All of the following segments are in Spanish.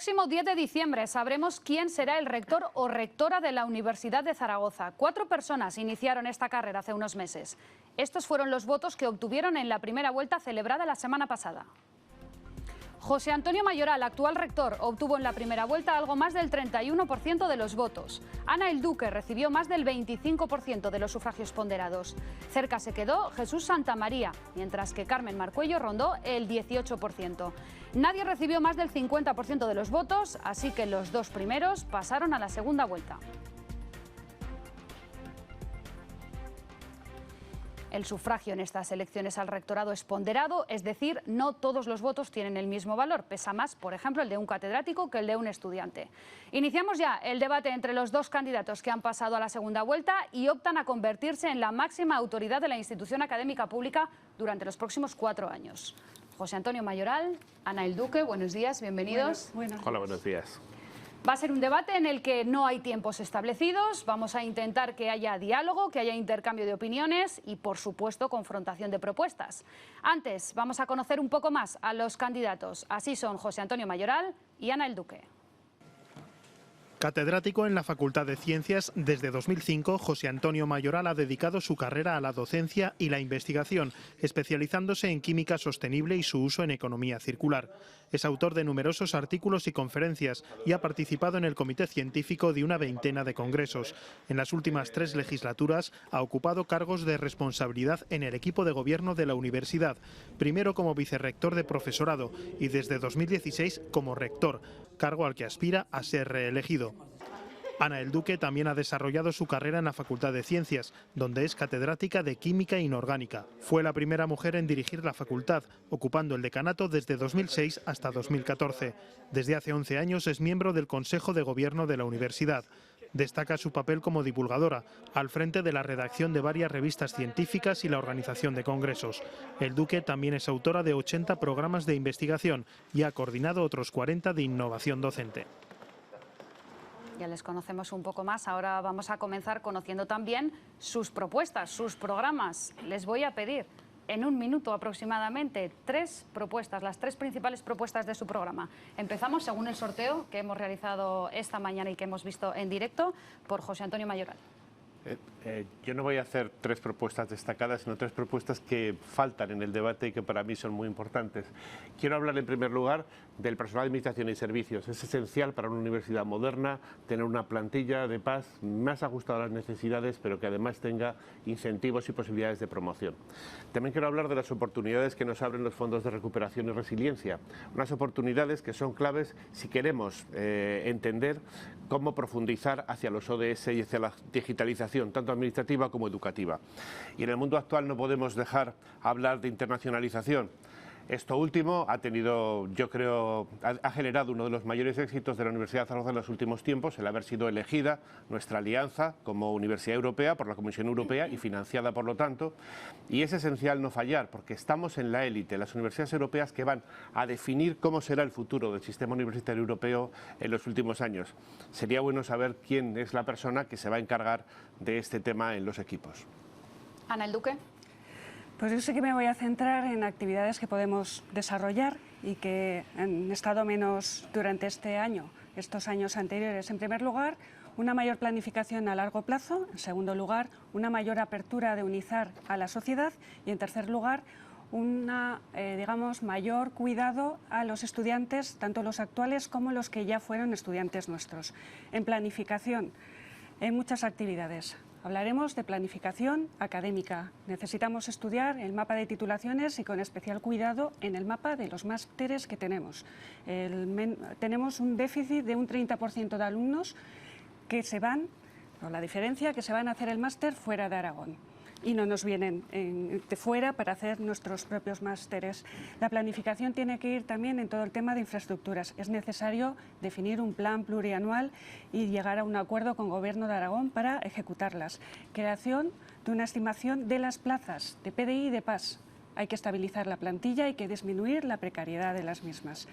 próximo 10 de diciembre sabremos quién será el rector o rectora de la Universidad de Zaragoza. 4 personas iniciaron esta carrera hace unos meses. Estos fueron los votos que obtuvieron en la primera vuelta celebrada la semana pasada. José Antonio Mayoral, actual rector, obtuvo en la primera vuelta algo más del 31% de los votos. Ana El Duque recibió más del 25% de los sufragios ponderados. Cerca se quedó Jesús Santamaría, mientras que Carmen Marcuello rondó el 18%. Nadie recibió más del 50% de los votos, así que los 2 primeros pasaron a la segunda vuelta. El sufragio en estas elecciones al rectorado es ponderado, es decir, no todos los votos tienen el mismo valor. Pesa más, por ejemplo, el de un catedrático que el de un estudiante. Iniciamos ya el debate entre los 2 candidatos que han pasado a la segunda vuelta y optan a convertirse en la máxima autoridad de la institución académica pública durante los próximos 4 años. José Antonio Mayoral, Ana El Duque, buenos días, bienvenidos. Hola, buenos días. Va a ser un debate en el que no hay tiempos establecidos, vamos a intentar que haya diálogo, que haya intercambio de opiniones y, por supuesto, confrontación de propuestas. Antes, vamos a conocer un poco más a los candidatos. Así son José Antonio Mayoral y Ana El Duque. Catedrático en la Facultad de Ciencias, desde 2005, José Antonio Mayoral ha dedicado su carrera a la docencia y la investigación, especializándose en química sostenible y su uso en economía circular. Es autor de numerosos artículos y conferencias y ha participado en el comité científico de una veintena de congresos. En las últimas 3 legislaturas ha ocupado cargos de responsabilidad en el equipo de gobierno de la universidad, primero como vicerrector de profesorado y desde 2016 como rector, cargo al que aspira a ser reelegido. Ana El Duque también ha desarrollado su carrera en la Facultad de Ciencias, donde es catedrática de Química Inorgánica. Fue la primera mujer en dirigir la facultad, ocupando el decanato desde 2006 hasta 2014. Desde hace 11 años es miembro del Consejo de Gobierno de la universidad. Destaca su papel como divulgadora, al frente de la redacción de varias revistas científicas y la organización de congresos. El Duque también es autora de 80 programas de investigación y ha coordinado otros 40 de innovación docente. Ya les conocemos un poco más, ahora vamos a comenzar conociendo también sus propuestas, sus programas. Les voy a pedir en 1 minuto aproximadamente 3 propuestas, las 3 principales propuestas de su programa. Empezamos según el sorteo que hemos realizado esta mañana y que hemos visto en directo por José Antonio Mayoral. Yo no voy a hacer 3 propuestas destacadas, sino 3 propuestas que faltan en el debate y que para mí son muy importantes. Quiero hablar en primer lugar del personal de administración y servicios. Es esencial para una universidad moderna tener una plantilla de PAS más ajustada a las necesidades, pero que además tenga incentivos y posibilidades de promoción. También quiero hablar de las oportunidades que nos abren los fondos de recuperación y resiliencia. Unas oportunidades que son claves si queremos entender cómo profundizar hacia los ODS y hacia la digitalización, tanto administrativa como educativa. Y en el mundo actual no podemos dejar hablar de internacionalización. Esto último ha tenido, yo creo, ha generado uno de los mayores éxitos de la Universidad de Zaragoza en los últimos tiempos, el haber sido elegida nuestra alianza como Universidad Europea por la Comisión Europea y financiada por lo tanto. Y es esencial no fallar, porque estamos en la élite, las universidades europeas que van a definir cómo será el futuro del sistema universitario europeo en los últimos años. Sería bueno saber quién es la persona que se va a encargar de este tema en los equipos. Ana El Duque. Pues yo sí que me voy a centrar en actividades que podemos desarrollar y que han estado menos durante este año, estos años anteriores. En primer lugar, una mayor planificación a largo plazo. En segundo lugar, una mayor apertura de UNIZAR a la sociedad. Y en tercer lugar, mayor cuidado a los estudiantes, tanto los actuales como los que ya fueron estudiantes nuestros. En planificación, en muchas actividades. Hablaremos de planificación académica. Necesitamos estudiar el mapa de titulaciones y con especial cuidado en el mapa de los másteres que tenemos. Tenemos un déficit de un 30% de alumnos que se van, o la diferencia, que se van a hacer el máster fuera de Aragón y no nos vienen de fuera para hacer nuestros propios másteres. La planificación tiene que ir también en todo el tema de infraestructuras. Es necesario definir un plan plurianual y llegar a un acuerdo con el Gobierno de Aragón para ejecutarlas. Creación de una estimación de las plazas de PDI y de PAS. Hay que estabilizar la plantilla, hay que disminuir la precariedad de las mismas.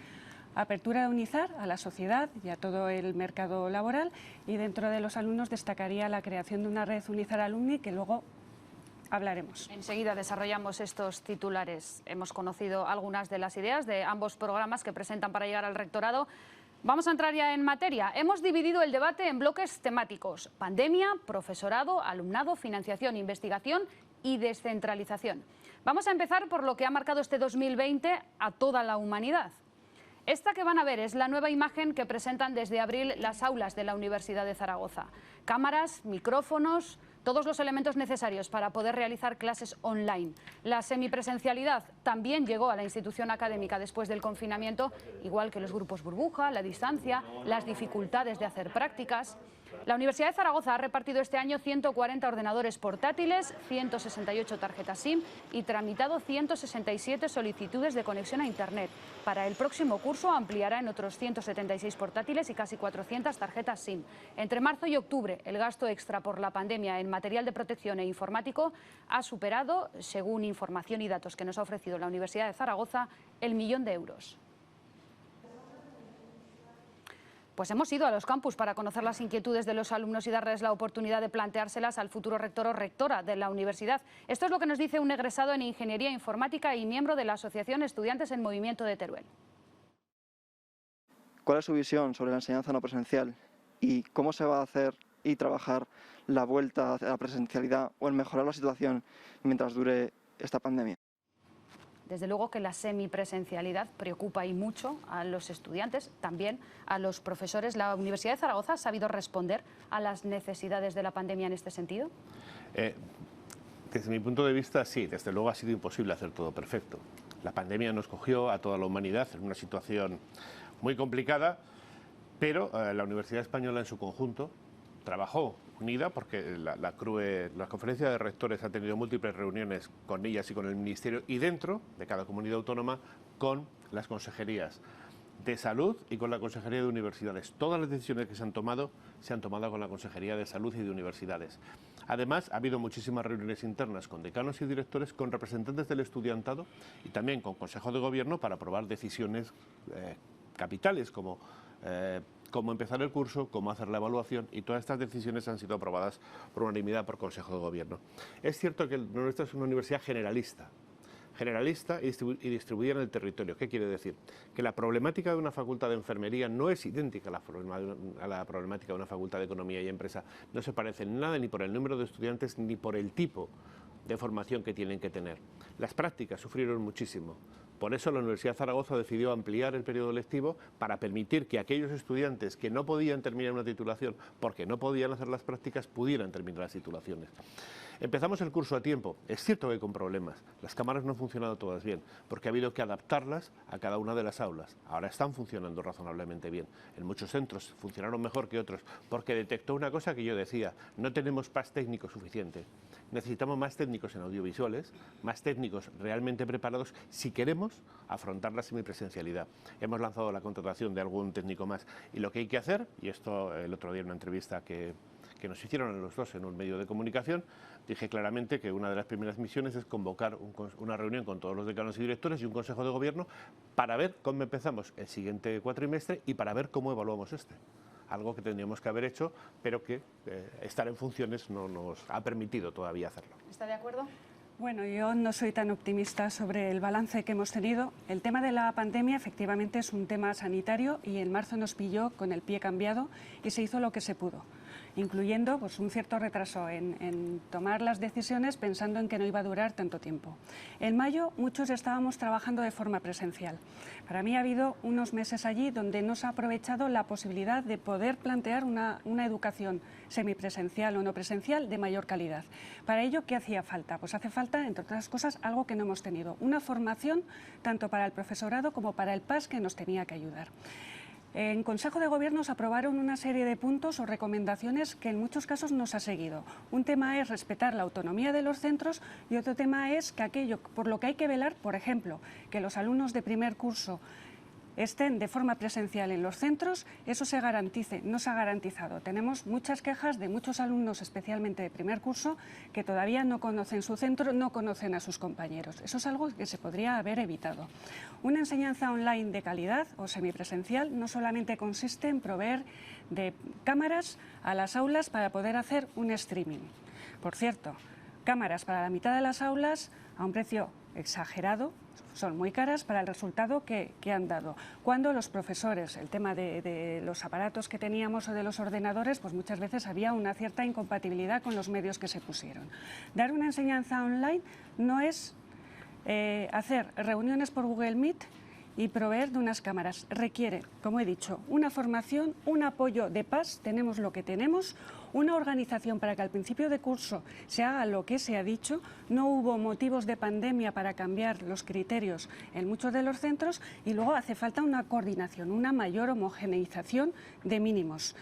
Apertura de UNIZAR a la sociedad y a todo el mercado laboral, y dentro de los alumnos destacaría la creación de una red UNIZAR Alumni que luego hablaremos. Enseguida desarrollamos estos titulares. Hemos conocido algunas de las ideas de ambos programas que presentan para llegar al rectorado. Vamos a entrar ya en materia. Hemos dividido el debate en bloques temáticos: pandemia, profesorado, alumnado, financiación, investigación y descentralización. Vamos a empezar por lo que ha marcado este 2020 a toda la humanidad. Esta que van a ver es la nueva imagen que presentan desde abril las aulas de la Universidad de Zaragoza. Cámaras, micrófonos, todos los elementos necesarios para poder realizar clases online. La semipresencialidad también llegó a la institución académica después del confinamiento, igual que los grupos burbuja, la distancia, las dificultades de hacer prácticas. La Universidad de Zaragoza ha repartido este año 140 ordenadores portátiles, 168 tarjetas SIM y tramitado 167 solicitudes de conexión a Internet. Para el próximo curso ampliará en otros 176 portátiles y casi 400 tarjetas SIM. Entre marzo y octubre, el gasto extra por la pandemia en material de protección e informático ha superado, según información y datos que nos ha ofrecido la Universidad de Zaragoza, el 1 millón de euros. Pues hemos ido a los campus para conocer las inquietudes de los alumnos y darles la oportunidad de planteárselas al futuro rector o rectora de la universidad. Esto es lo que nos dice un egresado en Ingeniería Informática y miembro de la Asociación Estudiantes en Movimiento de Teruel. ¿Cuál es su visión sobre la enseñanza no presencial y cómo se va a hacer y trabajar la vuelta a la presencialidad o en mejorar la situación mientras dure esta pandemia? Desde luego que la semipresencialidad preocupa y mucho a los estudiantes, también a los profesores. ¿La Universidad de Zaragoza ha sabido responder a las necesidades de la pandemia en este sentido? Desde mi punto de vista, sí, desde luego ha sido imposible hacer todo perfecto. La pandemia nos cogió a toda la humanidad en una situación muy complicada, pero la Universidad Española en su conjunto trabajó unida, porque la conferencia de rectores ha tenido múltiples reuniones con ellas y con el Ministerio, y dentro de cada comunidad autónoma con las consejerías de Salud y con la Consejería de Universidades. Todas las decisiones que se han tomado con la Consejería de Salud y de Universidades. Además, ha habido muchísimas reuniones internas con decanos y directores, con representantes del estudiantado y también con Consejo de Gobierno para aprobar decisiones capitales como cómo empezar el curso, cómo hacer la evaluación, y todas estas decisiones han sido aprobadas por unanimidad por Consejo de Gobierno. Es cierto que nuestra es una universidad generalista y distribuida en el territorio. ¿Qué quiere decir? Que la problemática de una facultad de enfermería no es idéntica a la problemática de una facultad de economía y empresa. No se parece en nada, ni por el número de estudiantes ni por el tipo de formación que tienen que tener. Las prácticas sufrieron muchísimo. Por eso la Universidad de Zaragoza decidió ampliar el periodo lectivo para permitir que aquellos estudiantes que no podían terminar una titulación porque no podían hacer las prácticas pudieran terminar las titulaciones. Empezamos el curso a tiempo. Es cierto que con problemas. Las cámaras no han funcionado todas bien, porque ha habido que adaptarlas a cada una de las aulas. Ahora están funcionando razonablemente bien. En muchos centros funcionaron mejor que otros, porque detectó una cosa que yo decía: no tenemos PAS técnico suficiente. Necesitamos más técnicos en audiovisuales, más técnicos realmente preparados si queremos afrontar la semipresencialidad. Hemos lanzado la contratación de algún técnico más, y lo que hay que hacer, y esto el otro día en una entrevista que nos hicieron a los dos en un medio de comunicación, dije claramente que una de las primeras misiones es convocar una reunión con todos los decanos y directores y un consejo de gobierno para ver cómo empezamos el siguiente cuatrimestre y para ver cómo evaluamos este. Algo que tendríamos que haber hecho, pero que estar en funciones no nos ha permitido todavía hacerlo. ¿Está de acuerdo? Bueno, yo no soy tan optimista sobre el balance que hemos tenido. El tema de la pandemia efectivamente es un tema sanitario y en marzo nos pilló con el pie cambiado y se hizo lo que se pudo, incluyendo pues, un cierto retraso en tomar las decisiones pensando en que no iba a durar tanto tiempo. En mayo muchos estábamos trabajando de forma presencial. Para mí ha habido unos meses allí donde no se ha aprovechado la posibilidad de poder plantear una educación semipresencial o no presencial de mayor calidad. Para ello, ¿qué hacía falta? Pues hace falta, entre otras cosas, algo que no hemos tenido, una formación tanto para el profesorado como para el PAS que nos tenía que ayudar. En Consejo de Gobierno se aprobaron una serie de puntos o recomendaciones que en muchos casos no se ha seguido. Un tema es respetar la autonomía de los centros y otro tema es que aquello por lo que hay que velar, por ejemplo, que los alumnos de primer curso estén de forma presencial en los centros, eso se garantice. No se ha garantizado. Tenemos muchas quejas de muchos alumnos, especialmente de primer curso, que todavía no conocen su centro, no conocen a sus compañeros. Eso es algo que se podría haber evitado. Una enseñanza online de calidad o semipresencial no solamente consiste en proveer de cámaras a las aulas para poder hacer un streaming. Por cierto, cámaras para la mitad de las aulas a un precio exagerado, son muy caras para el resultado que han dado. Cuando los profesores, el tema de los aparatos que teníamos o de los ordenadores, pues muchas veces había una cierta incompatibilidad con los medios que se pusieron. Dar una enseñanza online no es hacer reuniones por Google Meet y proveer de unas cámaras. Requiere, como he dicho, una formación, un apoyo de PAS, tenemos lo que tenemos, una organización para que al principio de curso se haga lo que se ha dicho. No hubo motivos de pandemia para cambiar los criterios en muchos de los centros y luego hace falta una coordinación, una mayor homogeneización de mínimos.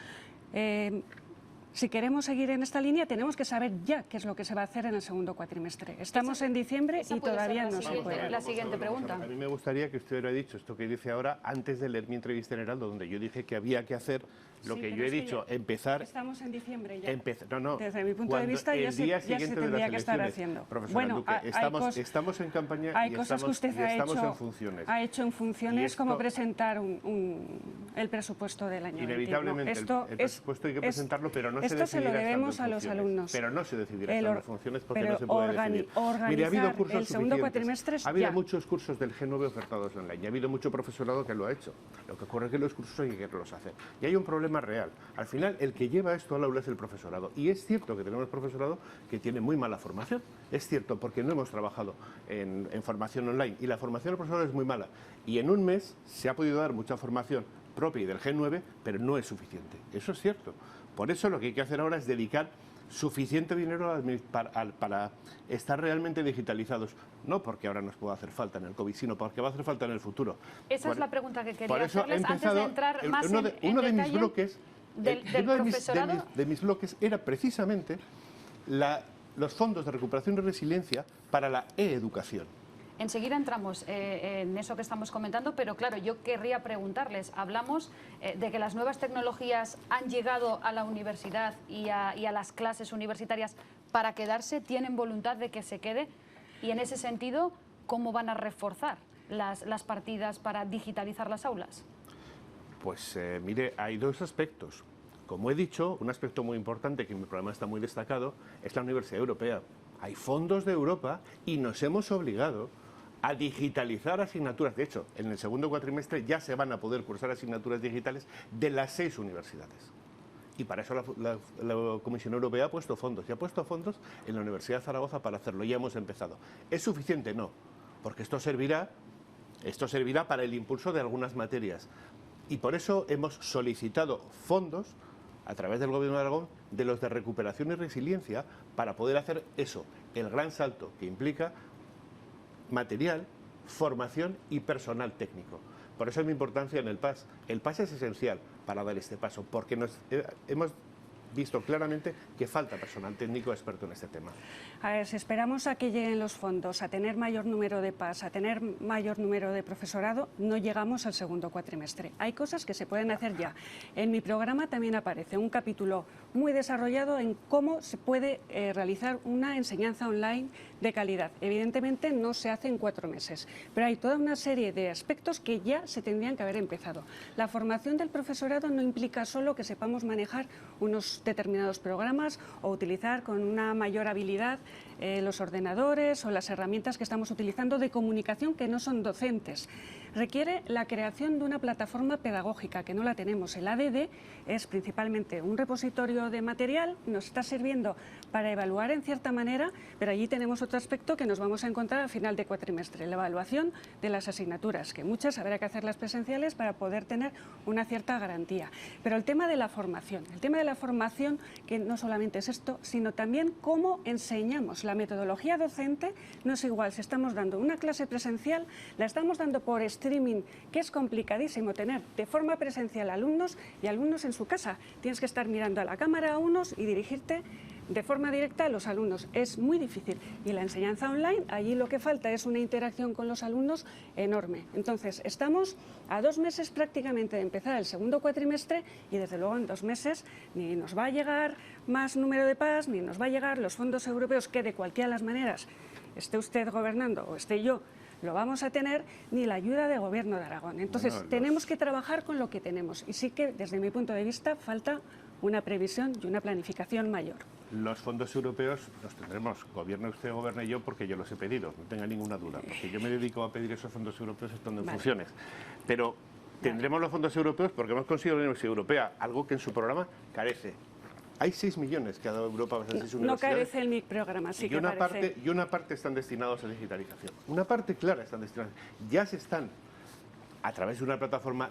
Si queremos seguir en esta línea, tenemos que saber ya qué es lo que se va a hacer en el segundo cuatrimestre. Estamos en diciembre y todavía no se puede. La siguiente pregunta. A mí me gustaría que usted hubiera dicho esto que dice ahora antes de leer mi entrevista en Heraldo, donde yo dije que había que hacer lo que yo he dicho, empezar... Estamos en diciembre ya. No, desde mi punto de vista ya se tendría que estar haciendo. Profesora Duque, estamos en campaña hay y cosas que usted estamos en funciones. Ha hecho en funciones como presentar el presupuesto del año 21. Inevitablemente el presupuesto hay que presentarlo, pero no esto se lo debemos a los alumnos. Pero no se decidirá estando en funciones porque no se puede decidir. Mire, ha habido cursos el segundo cuatrimestre ha habido muchos cursos del G9 ofertados online y ha habido mucho profesorado que lo ha hecho. Lo que ocurre es que los cursos hay que quererlos hacer. Y hay un problema real. Al final, el que lleva esto al aula es el profesorado. Y es cierto que tenemos profesorado que tiene muy mala formación. Es cierto, porque no hemos trabajado en formación online. Y la formación del profesorado es muy mala. Y en un mes se ha podido dar mucha formación propia y del G9, pero no es suficiente. Eso es cierto. Por eso lo que hay que hacer ahora es dedicar suficiente dinero para estar realmente digitalizados. No porque ahora nos pueda hacer falta en el COVID, sino porque va a hacer falta en el futuro. Esa es la pregunta que quería por eso hacerles antes de entrar más en de mis bloques, profesorado. de mis bloques era precisamente los fondos de recuperación y resiliencia para la e-educación. Enseguida entramos en eso que estamos comentando, pero claro, yo querría preguntarles, hablamos de que las nuevas tecnologías han llegado a la universidad y a las clases universitarias para quedarse, ¿tienen voluntad de que se quede? Y en ese sentido, ¿cómo van a reforzar las partidas para digitalizar las aulas? Pues mire, hay dos aspectos. Como he dicho, un aspecto muy importante que en mi programa está muy destacado es la Universidad Europea. Hay fondos de Europa y nos hemos obligado a digitalizar asignaturas. De hecho, en el segundo cuatrimestre ya se van a poder cursar asignaturas digitales de las 6 universidades. Y para eso la Comisión Europea ha puesto fondos. Y ha puesto fondos en la Universidad de Zaragoza para hacerlo. Ya hemos empezado. ¿Es suficiente? No. Porque esto servirá para el impulso de algunas materias. Y por eso hemos solicitado fondos a través del Gobierno de Aragón de los de recuperación y resiliencia para poder hacer eso, el gran salto que implica material, formación y personal técnico. Por eso es mi importancia en el PAS. El PAS es esencial para dar este paso, porque hemos visto claramente que falta personal técnico experto en este tema. A ver, si esperamos a que lleguen los fondos, a tener mayor número de PAS, a tener mayor número de profesorado, no llegamos al segundo cuatrimestre. Hay cosas que se pueden hacer ya. En mi programa también aparece un capítulo muy desarrollado en cómo se puede realizar una enseñanza online de calidad. Evidentemente no se hace en 4 meses, pero hay toda una serie de aspectos que ya se tendrían que haber empezado. La formación del profesorado no implica solo que sepamos manejar unos determinados programas o utilizar con una mayor habilidad los ordenadores o las herramientas que estamos utilizando de comunicación que no son docentes. Requiere la creación de una plataforma pedagógica, que no la tenemos. El ADD es principalmente un repositorio de material, nos está sirviendo para evaluar en cierta manera, pero allí tenemos otro aspecto que nos vamos a encontrar al final de cuatrimestre, la evaluación de las asignaturas, que muchas habrá que hacerlas presenciales para poder tener una cierta garantía. Pero el tema de la formación, que no solamente es esto, sino también cómo enseñamos. La metodología docente no es igual si estamos dando una clase presencial, la estamos dando por streaming, que es complicadísimo tener de forma presencial alumnos y alumnos en su casa. Tienes que estar mirando a la cámara a unos y dirigirte de forma directa a los alumnos. Es muy difícil. Y la enseñanza online, allí lo que falta es una interacción con los alumnos enorme. Entonces, estamos a 2 meses prácticamente de empezar el segundo cuatrimestre y desde luego en 2 meses ni nos va a llegar más número de PAS, ni nos va a llegar los fondos europeos, que de cualquiera de las maneras, esté usted gobernando o esté yo, lo vamos a tener, ni la ayuda de Gobierno de Aragón. Entonces, tenemos que trabajar con lo que tenemos. Y sí que, desde mi punto de vista, falta una previsión y una planificación mayor. Los fondos europeos los tendremos, gobierne usted o gobierne yo, porque yo los he pedido, no tenga ninguna duda, porque yo me dedico a pedir esos fondos europeos estando en funciones. Pero tendremos los fondos europeos porque hemos conseguido la Universidad Europea, algo que en su programa carece. Hay 6 millones que ha dado Europa a esas 6 universidades. No carece el MIC programa, sí que parece. Y una parte están destinados a digitalización. Una parte clara están destinados. Ya se están, a través de una plataforma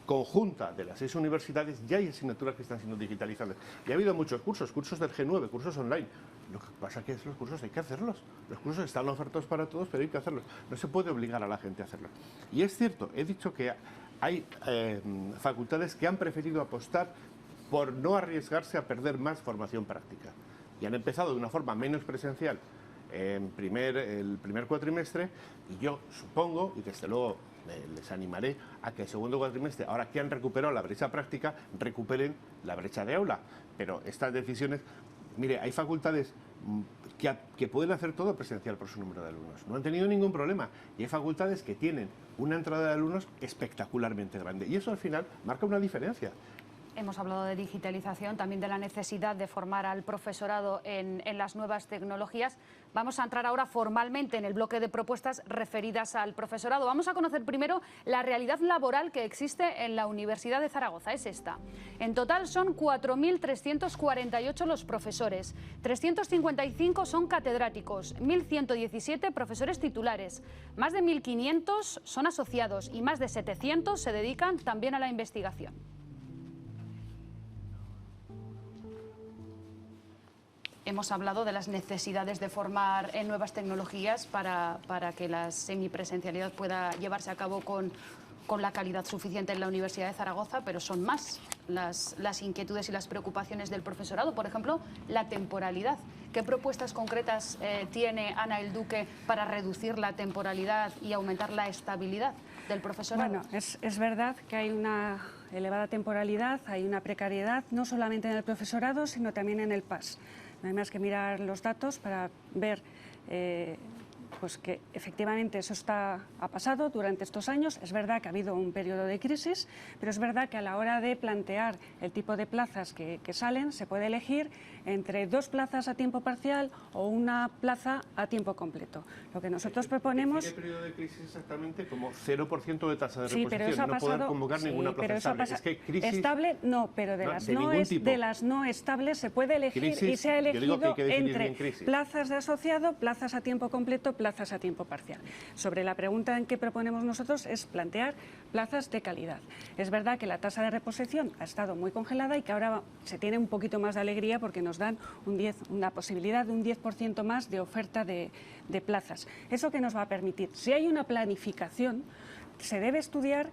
conjunta de las 6 universidades, ya hay asignaturas que están siendo digitalizadas. Y ha habido muchos cursos del G9, cursos online. Lo que pasa es que los cursos hay que hacerlos. Los cursos están ofertados para todos, pero hay que hacerlos. No se puede obligar a la gente a hacerlos. Y es cierto, he dicho que hay facultades que han preferido apostar por no arriesgarse a perder más formación práctica. Y han empezado de una forma menos presencial el primer cuatrimestre, y yo supongo, y desde luego les animaré a que el segundo cuatrimestre, ahora que han recuperado la brecha práctica, recuperen la brecha de aula. Pero estas decisiones, mire, hay facultades que pueden hacer todo presencial por su número de alumnos. No han tenido ningún problema. Y hay facultades que tienen una entrada de alumnos espectacularmente grande. Y eso al final marca una diferencia. Hemos hablado de digitalización, también de la necesidad de formar al profesorado en las nuevas tecnologías. Vamos a entrar ahora formalmente en el bloque de propuestas referidas al profesorado. Vamos a conocer primero la realidad laboral que existe en la Universidad de Zaragoza. Es esta. En total son 4.348 los profesores, 355 son catedráticos, 1.117 profesores titulares, más de 1.500 son asociados y más de 700 se dedican también a la investigación. Hemos hablado de las necesidades de formar en nuevas tecnologías para que la semipresencialidad pueda llevarse a cabo con la calidad suficiente en la Universidad de Zaragoza, pero son más las inquietudes y las preocupaciones del profesorado. Por ejemplo, la temporalidad. ¿Qué propuestas concretas tiene Ana el Duque para reducir la temporalidad y aumentar la estabilidad del profesorado? Bueno, es verdad que hay una elevada temporalidad, hay una precariedad, no solamente en el profesorado, sino también en el PAS. No hay más que mirar los datos para ver pues que efectivamente eso ha pasado durante estos años. Es verdad que ha habido un periodo de crisis, pero es verdad que a la hora de plantear el tipo de plazas que salen, se puede elegir entre 2 plazas a tiempo parcial o una plaza a tiempo completo. Lo que nosotros proponemos... ¿Qué periodo de crisis exactamente? Como 0% de tasa de sí, reposición, pero eso ha no pasado, poder convocar ninguna plaza estable. Es que crisis... Estable no, pero de las no estables se puede elegir crisis, y se ha elegido entre plazas de asociado, plazas a tiempo completo, plazas a tiempo parcial. Sobre la pregunta en que proponemos nosotros es plantear plazas de calidad. Es verdad que la tasa de reposición ha estado muy congelada y que ahora se tiene un poquito más de alegría porque nos dan una posibilidad de un 10% más de oferta de plazas. ¿Eso qué nos va a permitir? Si hay una planificación, se debe estudiar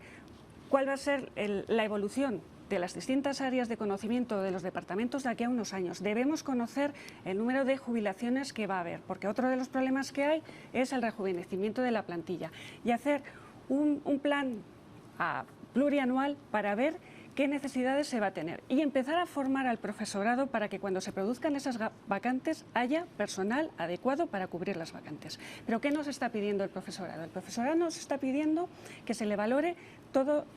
cuál va a ser la evolución de las distintas áreas de conocimiento de los departamentos de aquí a unos años. Debemos conocer el número de jubilaciones que va a haber, porque otro de los problemas que hay es el rejuvenecimiento de la plantilla, y hacer un plan plurianual para ver qué necesidades se va a tener y empezar a formar al profesorado para que cuando se produzcan esas vacantes haya personal adecuado para cubrir las vacantes. ¿Pero qué nos está pidiendo el profesorado? El profesorado nos está pidiendo que se le valore todo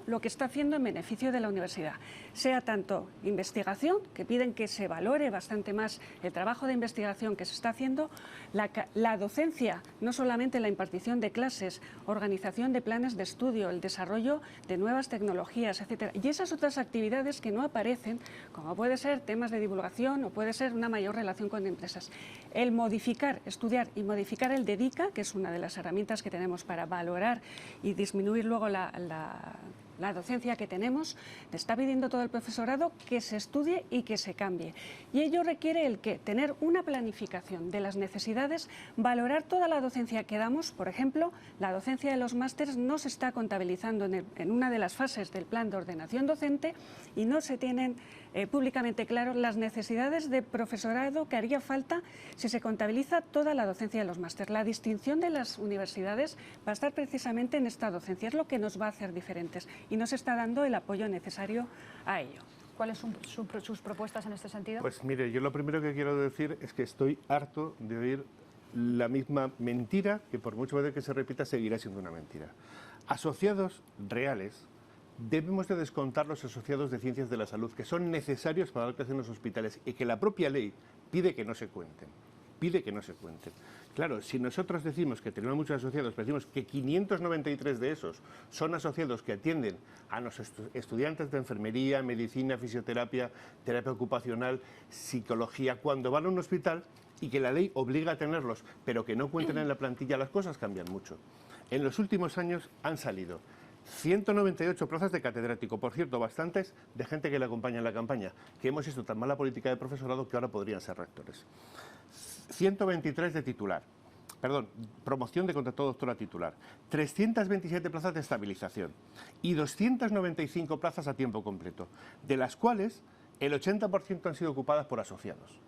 lo que está haciendo en beneficio de la universidad, sea tanto investigación, que piden que se valore bastante más el trabajo de investigación que se está haciendo, la docencia, no solamente la impartición de clases, organización de planes de estudio, el desarrollo de nuevas tecnologías, etcétera, y esas otras actividades que no aparecen, como puede ser temas de divulgación o puede ser una mayor relación con empresas. El modificar, estudiar y modificar el DEDICA, que es una de las herramientas que tenemos para valorar y disminuir luego la docencia que tenemos, le está pidiendo todo el profesorado que se estudie y que se cambie. Y ello requiere el qué, tener una planificación de las necesidades, valorar toda la docencia que damos. Por ejemplo, la docencia de los másteres no se está contabilizando en una de las fases del plan de ordenación docente y no se tienen públicamente claro las necesidades de profesorado que haría falta si se contabiliza toda la docencia de los másteres. La distinción de las universidades va a estar precisamente en esta docencia, es lo que nos va a hacer diferentes y no se está dando el apoyo necesario a ello. ¿Cuáles son sus propuestas en este sentido? Pues mire, yo lo primero que quiero decir es que estoy harto de oír la misma mentira, que por muchas veces que se repita seguirá siendo una mentira. Asociados reales debemos de descontar los asociados de ciencias de la salud, que son necesarios para dar clases en los hospitales y que la propia ley pide que no se cuenten. Pide que no se cuenten. Claro, si nosotros decimos que tenemos muchos asociados, pero decimos que 593 de esos son asociados que atienden a los estudiantes de enfermería, medicina, fisioterapia, terapia ocupacional, psicología, cuando van a un hospital, y que la ley obliga a tenerlos, pero que no cuenten en la plantilla, las cosas cambian mucho. En los últimos años han salido 198 plazas de catedrático, por cierto, bastantes de gente que le acompaña en la campaña, que hemos hecho tan mala política de profesorado que ahora podrían ser rectores. 123 de titular, perdón, promoción de contratado doctor a titular, 327 plazas de estabilización y 295 plazas a tiempo completo, de las cuales el 80% han sido ocupadas por asociados.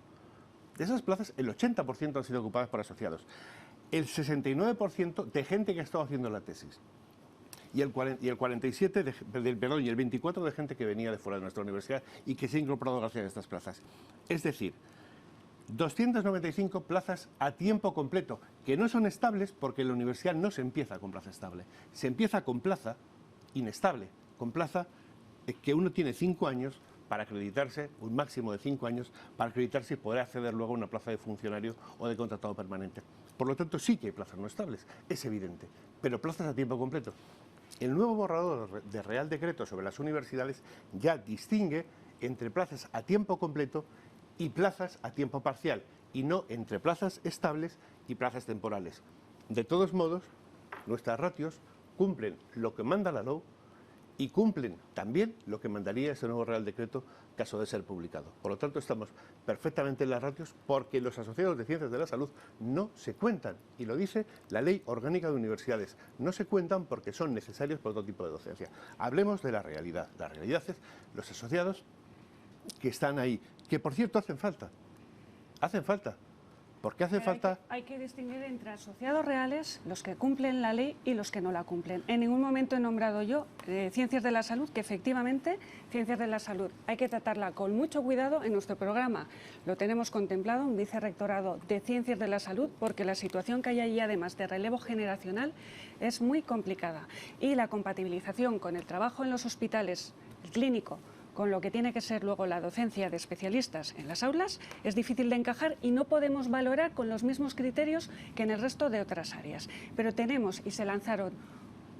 De esas plazas, el 80% han sido ocupadas por asociados. El 69% de gente que ha estado haciendo la tesis. Y el 47 y el 24 de gente que venía de fuera de nuestra universidad y que se ha incorporado gracias a estas plazas. Es decir, 295 plazas a tiempo completo, que no son estables porque en la universidad no se empieza con plaza estable. Se empieza con plaza inestable, con plaza que uno tiene 5 años para acreditarse, un máximo de 5 años, para acreditarse y poder acceder luego a una plaza de funcionario o de contratado permanente. Por lo tanto, sí que hay plazas no estables, es evidente, pero plazas a tiempo completo. El nuevo borrador de Real Decreto sobre las universidades ya distingue entre plazas a tiempo completo y plazas a tiempo parcial, y no entre plazas estables y plazas temporales. De todos modos, nuestras ratios cumplen lo que manda la LOU y cumplen también lo que mandaría ese nuevo Real Decreto caso de ser publicado. Por lo tanto, estamos perfectamente en las ratios porque los asociados de ciencias de la salud no se cuentan, y lo dice la Ley Orgánica de Universidades. No se cuentan porque son necesarios para otro tipo de docencia. Hablemos de la realidad. La realidad es los asociados que están ahí, que por cierto hacen falta. Hacen falta. ¿Por qué hace falta? Hay que distinguir entre asociados reales, los que cumplen la ley y los que no la cumplen. En ningún momento he nombrado yo Ciencias de la Salud, que efectivamente Ciencias de la Salud hay que tratarla con mucho cuidado. En nuestro programa lo tenemos contemplado, un vicerrectorado de Ciencias de la Salud, porque la situación que hay allí, además de relevo generacional, es muy complicada. Y la compatibilización con el trabajo en los hospitales, el clínico, con lo que tiene que ser luego la docencia de especialistas en las aulas, es difícil de encajar y no podemos valorar con los mismos criterios que en el resto de otras áreas. Pero tenemos, y se lanzaron,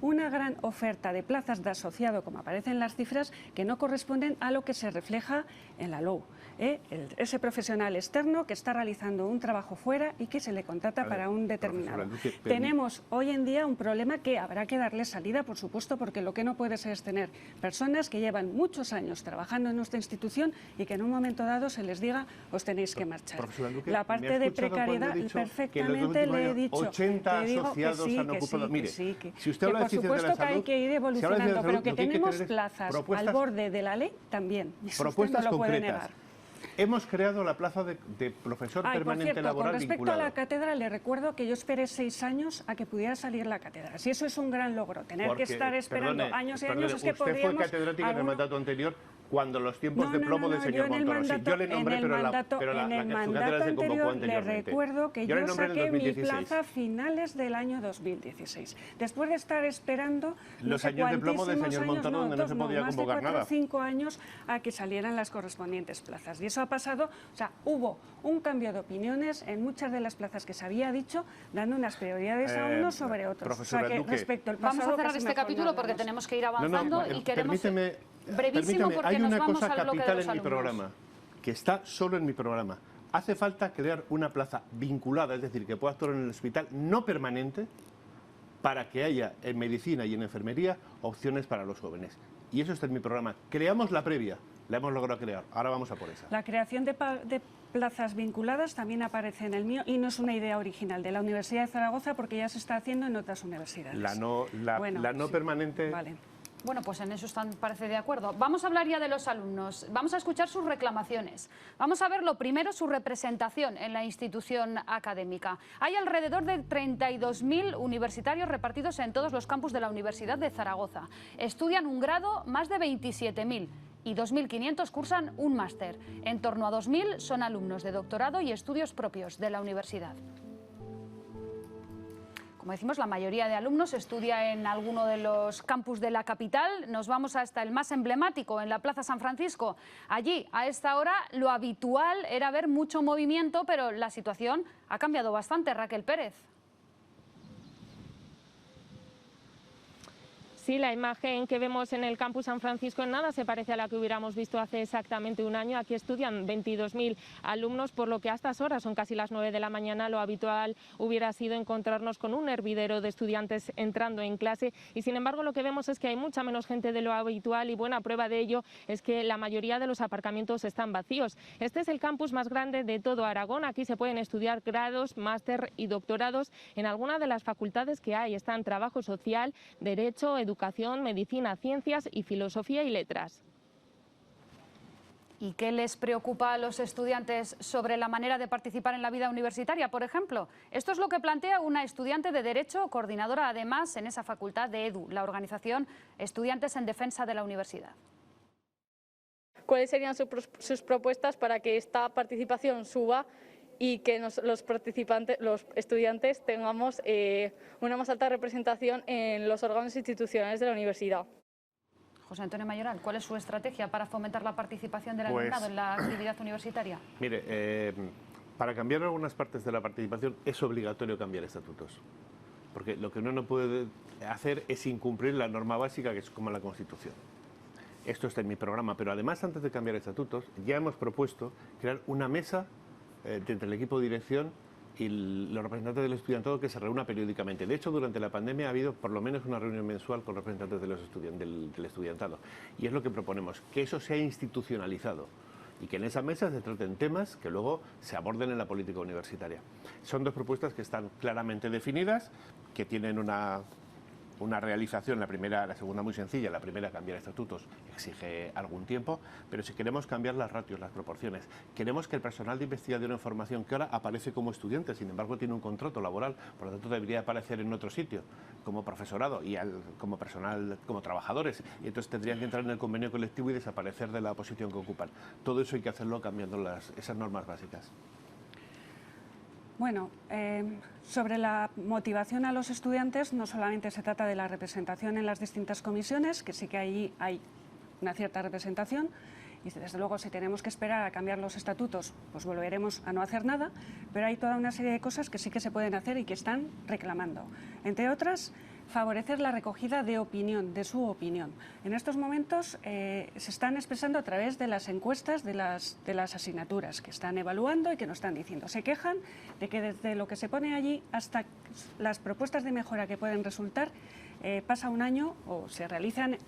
una gran oferta de plazas de asociado, como aparecen en las cifras, que no corresponden a lo que se refleja en la LOU. Ese profesional externo que está realizando un trabajo fuera y que se le contrata para un determinado. Tenemos hoy en día un problema que habrá que darle salida, por supuesto, porque lo que no puede ser es tener personas que llevan muchos años trabajando en nuestra institución y que en un momento dado se les diga os tenéis que marchar. La parte de precariedad, perfectamente le he dicho. 80 asociados han ocupado. Mire, si usted habla de ciencias de la salud, por supuesto que hay que ir evolucionando, pero que tenemos plazas al borde de la ley también. Propuestas no lo puede concretas. negar. Hemos creado la plaza de profesor permanente por cierto, laboral con respecto vinculado. a la cátedra, le recuerdo que yo esperé 6 años a que pudiera salir la cátedra. Si eso es un gran logro, tener que estar esperando años y años, es que podríamos... Usted fue catedrática en el mandato anterior cuando los tiempos de plomo del señor Montoro. Sí, yo le nombré, pero la cátedra se convocó anteriormente. Le recuerdo que yo saqué mi plaza a finales del año 2016. Después de estar esperando los años de plomo del señor Montoro, donde no se podía convocar nada. Más de 4 o 5 años a que salieran las correspondientes plazas. Y eso ha pasado, o sea, hubo un cambio de opiniones en muchas de las plazas que se había dicho, dando unas prioridades a unos sobre otros. O sea, que respecto al pasado, vamos a cerrar este capítulo porque tenemos que ir avanzando y queremos... Brevísimo, porque hay nos una vamos cosa al bloque de capital los en mi alumnos. programa, que está solo en mi programa. Hace falta crear una plaza vinculada, es decir, que pueda actuar en el hospital, no permanente, para que haya en medicina y en enfermería opciones para los jóvenes. Y eso está en mi programa. Creamos la previa, la hemos logrado crear, ahora vamos a por esa. La creación de plazas vinculadas también aparece en el mío y no es una idea original de la Universidad de Zaragoza, porque ya se está haciendo en otras universidades. La no permanente... Vale. Bueno, pues en eso están, parece, de acuerdo. Vamos a hablar ya de los alumnos. Vamos a escuchar sus reclamaciones. Vamos a ver, lo primero, su representación en la institución académica. Hay alrededor de 32.000 universitarios repartidos en todos los campus de la Universidad de Zaragoza. Estudian un grado más de 27.000 y 2.500 cursan un máster. En torno a 2.000 son alumnos de doctorado y estudios propios de la universidad. Como decimos, la mayoría de alumnos estudia en alguno de los campus de la capital. Nos vamos hasta el más emblemático, en la Plaza San Francisco. Allí, a esta hora, lo habitual era ver mucho movimiento, pero la situación ha cambiado bastante. Raquel Pérez. Sí, la imagen que vemos en el campus San Francisco en nada se parece a la que hubiéramos visto hace exactamente un año. Aquí estudian 22.000 alumnos, por lo que a estas horas, son casi las 9 de la mañana, lo habitual hubiera sido encontrarnos con un hervidero de estudiantes entrando en clase. Y sin embargo, lo que vemos es que hay mucha menos gente de lo habitual, y buena prueba de ello es que la mayoría de los aparcamientos están vacíos. Este es el campus más grande de todo Aragón. Aquí se pueden estudiar grados, máster y doctorados en alguna de las facultades que hay. Están Trabajo Social, Derecho, Educación, Medicina, Ciencias y Filosofía y Letras. ¿Y qué les preocupa a los estudiantes sobre la manera de participar en la vida universitaria, por ejemplo? Esto es lo que plantea una estudiante de Derecho, coordinadora además en esa facultad de EDU, la organización Estudiantes en Defensa de la Universidad. ¿Cuáles serían sus propuestas para que esta participación suba y que los participantes, los estudiantes, tengamos una más alta representación en los órganos institucionales de la universidad? José Antonio Mayoral, ¿cuál es su estrategia para fomentar la participación del alumnado en la actividad universitaria? Mire, para cambiar algunas partes de la participación es obligatorio cambiar estatutos. Porque lo que uno no puede hacer es incumplir la norma básica, que es como la Constitución. Esto está en mi programa, pero además, antes de cambiar estatutos, ya hemos propuesto crear una mesa entre el equipo de dirección y los representantes del estudiantado que se reúna periódicamente. De hecho, durante la pandemia ha habido por lo menos una reunión mensual con representantes de del estudiantado. Y es lo que proponemos, que eso sea institucionalizado y que en esa mesa se traten temas que luego se aborden en la política universitaria. Son dos propuestas que están claramente definidas, que tienen una realización, la segunda muy sencilla, la primera, cambiar estatutos, exige algún tiempo, pero si queremos cambiar las ratios, las proporciones, queremos que el personal de investigación en formación, que ahora aparece como estudiante, sin embargo tiene un contrato laboral, por lo tanto debería aparecer en otro sitio, como profesorado y como personal, como trabajadores, y entonces tendrían que entrar en el convenio colectivo y desaparecer de la posición que ocupan. Todo eso hay que hacerlo cambiando esas normas básicas. Bueno, sobre la motivación a los estudiantes, no solamente se trata de la representación en las distintas comisiones, que sí que ahí hay una cierta representación, y desde luego si tenemos que esperar a cambiar los estatutos, pues volveremos a no hacer nada, pero hay toda una serie de cosas que sí que se pueden hacer y que están reclamando. Entre otras, favorecer la recogida de opinión, de su opinión. En estos momentos se están expresando a través de las encuestas de las asignaturas que están evaluando y que nos están diciendo. Se quejan de que desde lo que se pone allí hasta las propuestas de mejora que pueden resultar, pasa un año o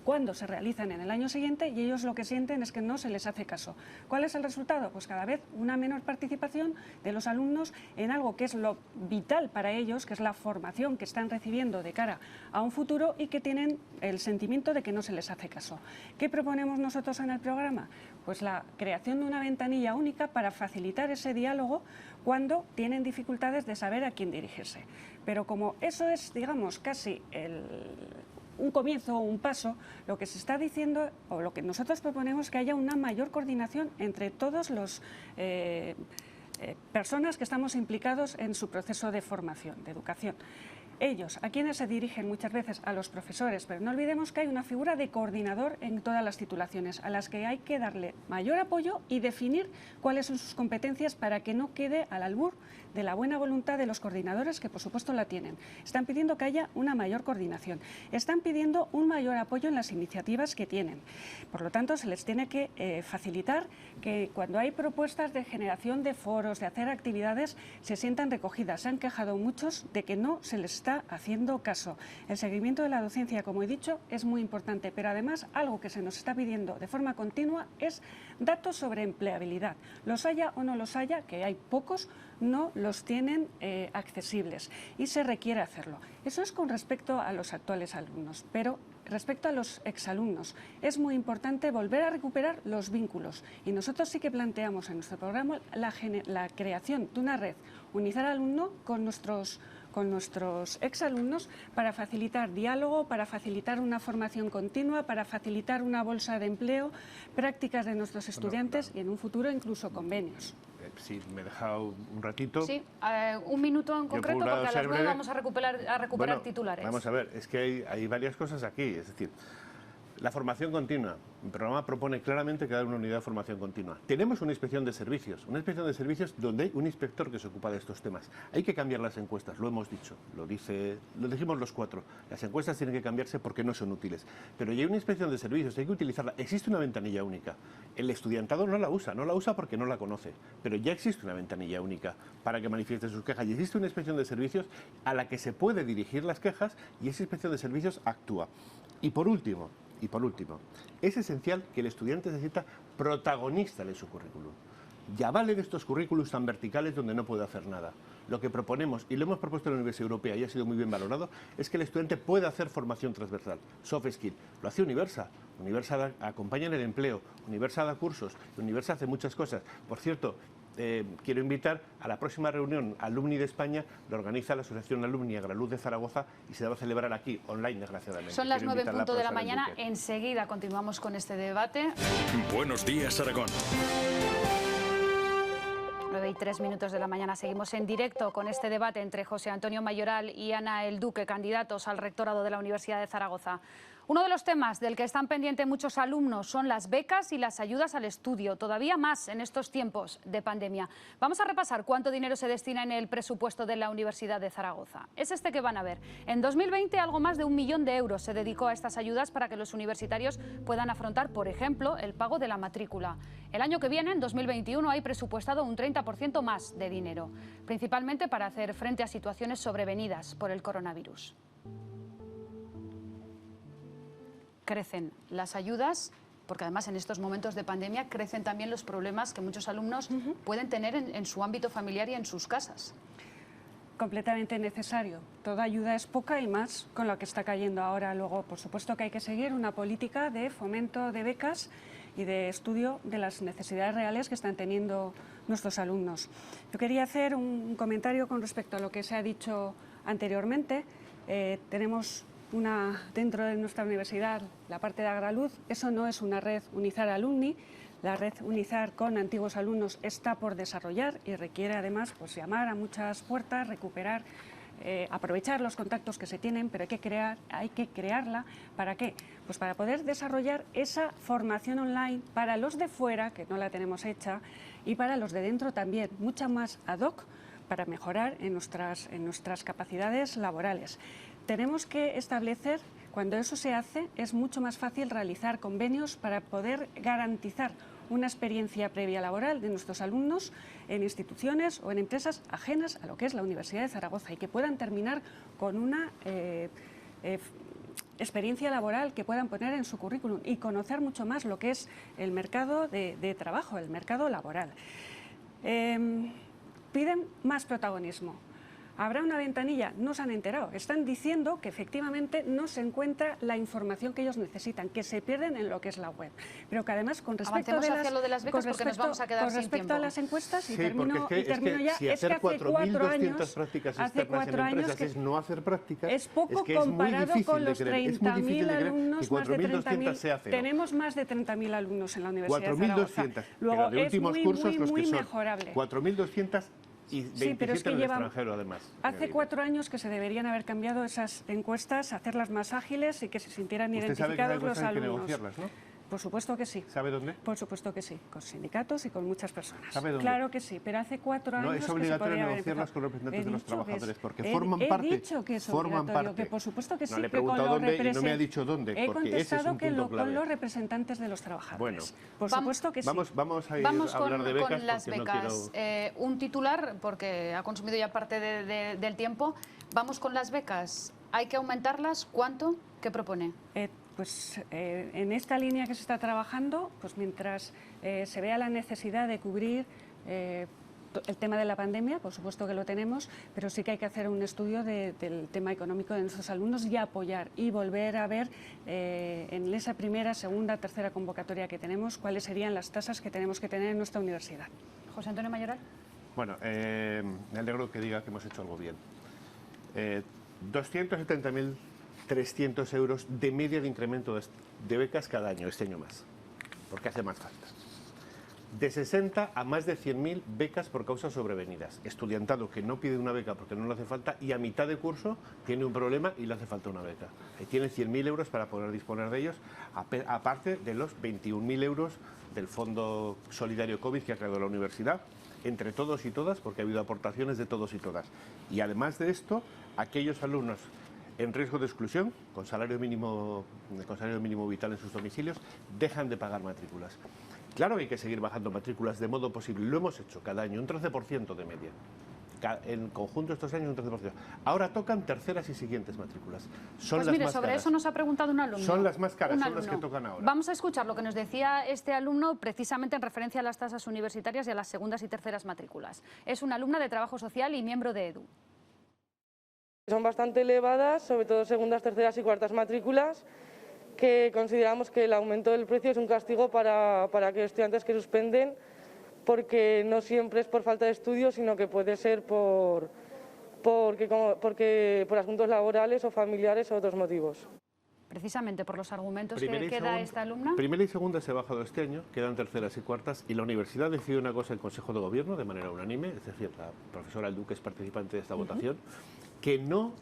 cuando se realizan en el año siguiente, y ellos lo que sienten es que no se les hace caso. ¿Cuál es el resultado? Pues cada vez una menor participación de los alumnos en algo que es lo vital para ellos, que es la formación que están recibiendo de cara a un futuro, y que tienen el sentimiento de que no se les hace caso. ¿Qué proponemos nosotros en el programa? Pues la creación de una ventanilla única para facilitar ese diálogo cuando tienen dificultades de saber a quién dirigirse. Pero como eso es, digamos, casi un comienzo o un paso, lo que se está diciendo, o lo que nosotros proponemos, es que haya una mayor coordinación entre todos los personas que estamos implicados en su proceso de formación, de educación. Ellos, ¿a quiénes se dirigen? Muchas veces a los profesores, pero no olvidemos que hay una figura de coordinador en todas las titulaciones, a las que hay que darle mayor apoyo y definir cuáles son sus competencias para que no quede al albur de la buena voluntad de los coordinadores, que por supuesto la tienen. Están pidiendo que haya una mayor coordinación, están pidiendo un mayor apoyo en las iniciativas que tienen. Por lo tanto, se les tiene que facilitar que cuando hay propuestas de generación de foros, de hacer actividades, se sientan recogidas. Se han quejado muchos de que no se les está haciendo caso. El seguimiento de la docencia, como he dicho, es muy importante, pero además algo que se nos está pidiendo de forma continua es datos sobre empleabilidad. Los haya o no los haya, que hay pocos, no los tienen accesibles y se requiere hacerlo. Eso es con respecto a los actuales alumnos, pero respecto a los exalumnos es muy importante volver a recuperar los vínculos, y nosotros sí que planteamos en nuestro programa la creación de una red Unizar al Alumno con nuestros con nuestros exalumnos para facilitar diálogo, para facilitar una formación continua, para facilitar una bolsa de empleo, prácticas de nuestros estudiantes y en un futuro incluso convenios. Sí, me he dejado un ratito. Sí, un minuto en concreto, porque a las 9 vamos a recuperar Bueno, titulares. Vamos a ver, es que hay varias cosas aquí, es decir, la formación continua. El programa propone claramente crear una unidad de formación continua. Tenemos una inspección de servicios donde hay un inspector que se ocupa de estos temas. Hay que cambiar las encuestas, lo hemos dicho, lo dijimos los cuatro. Las encuestas tienen que cambiarse porque no son útiles. Pero ya hay una inspección de servicios, hay que utilizarla. Existe una ventanilla única. El estudiantado no la usa porque no la conoce. Pero ya existe una ventanilla única para que manifieste sus quejas. Y existe una inspección de servicios a la que se puede dirigir las quejas y esa inspección de servicios actúa. Y por último, es esencial que el estudiante se sienta protagonista de su currículum. Ya vale de estos currículos tan verticales donde no puede hacer nada. Lo que proponemos, y lo hemos propuesto en la Universidad Europea y ha sido muy bien valorado, es que el estudiante pueda hacer formación transversal, soft skill. Lo hace Universa. Universa acompaña en el empleo, Universa da cursos, Universa hace muchas cosas. Por cierto, quiero invitar a la próxima reunión Alumni de España, lo organiza la Asociación Alumni Agraluz de Zaragoza y se va a celebrar aquí, online, desgraciadamente. Son las 9 en punto de la mañana, enseguida continuamos con este debate. Buenos días, Aragón. 9:03 de la mañana, seguimos en directo con este debate entre José Antonio Mayoral y Ana El Duque, candidatos al rectorado de la Universidad de Zaragoza. Uno de los temas del que están pendientes muchos alumnos son las becas y las ayudas al estudio, todavía más en estos tiempos de pandemia. Vamos a repasar cuánto dinero se destina en el presupuesto de la Universidad de Zaragoza. Es este que van a ver. En 2020 algo más de 1 millón de euros se dedicó a estas ayudas para que los universitarios puedan afrontar, por ejemplo, el pago de la matrícula. El año que viene, en 2021, hay presupuestado un 30% más de dinero, principalmente para hacer frente a situaciones sobrevenidas por el coronavirus. Crecen las ayudas, porque además en estos momentos de pandemia crecen también los problemas que muchos alumnos pueden tener en su ámbito familiar y en sus casas. Completamente necesario. Toda ayuda es poca y más con lo que está cayendo ahora. Luego, por supuesto que hay que seguir una política de fomento de becas y de estudio de las necesidades reales que están teniendo nuestros alumnos. Yo quería hacer un comentario con respecto a lo que se ha dicho anteriormente. Tenemos dentro de nuestra universidad, la parte de Agraluz. Eso no es una red Unizar Alumni. La red Unizar con antiguos alumnos está por desarrollar y requiere además pues, llamar a muchas puertas, recuperar, aprovechar los contactos que se tienen, pero hay que crearla. ¿Para qué? Pues para poder desarrollar esa formación online para los de fuera, que no la tenemos hecha, y para los de dentro también, mucha más ad hoc para mejorar en nuestras capacidades laborales. Tenemos que establecer, cuando eso se hace, es mucho más fácil realizar convenios para poder garantizar una experiencia previa laboral de nuestros alumnos en instituciones o en empresas ajenas a lo que es la Universidad de Zaragoza y que puedan terminar con una experiencia laboral que puedan poner en su currículum y conocer mucho más lo que es el mercado de trabajo, el mercado laboral. Piden más protagonismo. Habrá una ventanilla, no se han enterado. Están diciendo que efectivamente no se encuentra la información que ellos necesitan, que se pierden en lo que es la web. Pero que además, con respecto a las becas, porque nos vamos a quedar sin tiempo. A las encuestas, y sí, termino ya, si hacer 4.200 prácticas externas en empresas es no hacer prácticas, es poco es que es comparado muy con los 30.000 alumnos, más de 30.000. Tenemos más de 30.000 alumnos en la Universidad de Zaragoza. 4.200. Luego, de últimos cursos los que son mejorable. 4.200 y 27 pero es que en el extranjero, además. Hace 4 años que se deberían haber cambiado esas encuestas, hacerlas más ágiles y que se sintieran identificados los alumnos. Hay que negociarlas, ¿no? Por supuesto que sí. ¿Sabe dónde? Por supuesto que sí, con sindicatos y con muchas personas. ¿Sabe dónde? Claro que sí, pero hace 4 años no es obligatorio negociarlas con representantes de los trabajadores, porque forman parte. He dicho que es obligatorio, que por supuesto que sí. No, le he preguntado dónde y no me ha dicho dónde, porque ese es un punto clave. He contestado que con los representantes de los trabajadores. Bueno, por supuesto que sí. Vamos a ir a hablar de becas. Con las becas. Un titular, porque ha consumido ya parte del tiempo. Vamos con las becas. ¿Hay que aumentarlas? ¿Cuánto? ¿Qué propone? En esta línea que se está trabajando, pues mientras se vea la necesidad de cubrir el tema de la pandemia, por supuesto que lo tenemos, pero sí que hay que hacer un estudio del tema económico de nuestros alumnos y apoyar y volver a ver en esa primera, segunda, tercera convocatoria que tenemos cuáles serían las tasas que tenemos que tener en nuestra universidad. José Antonio Mayoral. Bueno, me alegro que diga que hemos hecho algo bien. 270.300 euros de media de incremento de becas cada año, este año más, porque hace más falta. De 60 a más de 100.000 becas por causas sobrevenidas. Estudiantado que no pide una beca porque no le hace falta y a mitad de curso tiene un problema y le hace falta una beca. Tiene 100.000 euros para poder disponer de ellos, aparte de los 21.000 euros del Fondo Solidario COVID que ha creado la universidad, entre todos y todas, porque ha habido aportaciones de todos y todas. Y además de esto, aquellos alumnos en riesgo de exclusión, con salario mínimo vital en sus domicilios, dejan de pagar matrículas. Claro que hay que seguir bajando matrículas de modo posible, lo hemos hecho cada año, un 13% de media. En conjunto estos años un 13%. Ahora tocan terceras y siguientes matrículas. Son pues las mire, más sobre caras. eso nos ha preguntado un alumno. Son las más caras, son las que tocan ahora. Vamos a escuchar lo que nos decía este alumno precisamente en referencia a las tasas universitarias y a las segundas y terceras matrículas. Es una alumna de Trabajo Social y miembro de EDU. Son bastante elevadas, sobre todo segundas, terceras y cuartas matrículas, que consideramos que el aumento del precio es un castigo para aquellos estudiantes que suspenden, porque no siempre es por falta de estudios, sino que puede ser por asuntos laborales o familiares o otros motivos. Precisamente por los argumentos que da esta alumna. Primera y segunda se ha bajado este año, quedan terceras y cuartas, y la universidad decidió una cosa en Consejo de Gobierno de manera unánime, es decir, la profesora Alduque es participante de esta votación, que no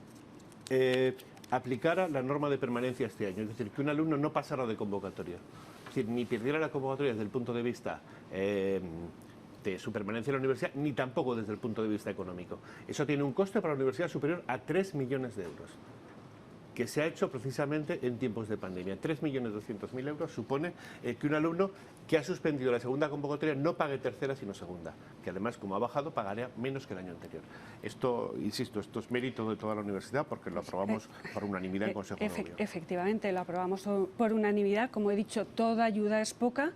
aplicara la norma de permanencia este año, es decir, que un alumno no pasara de convocatoria, es decir, ni perdiera la convocatoria desde el punto de vista de su permanencia en la universidad, ni tampoco desde el punto de vista económico. Eso tiene un coste para la universidad superior a 3 millones de euros, que se ha hecho precisamente en tiempos de pandemia. 3.200.000 euros supone que un alumno que ha suspendido la segunda convocatoria no pague tercera sino segunda, que además, como ha bajado, pagaría menos que el año anterior. Esto, insisto, esto es mérito de toda la universidad porque lo aprobamos por unanimidad en Consejo de Gobierno. Efectivamente, lo aprobamos por unanimidad. Como he dicho, toda ayuda es poca.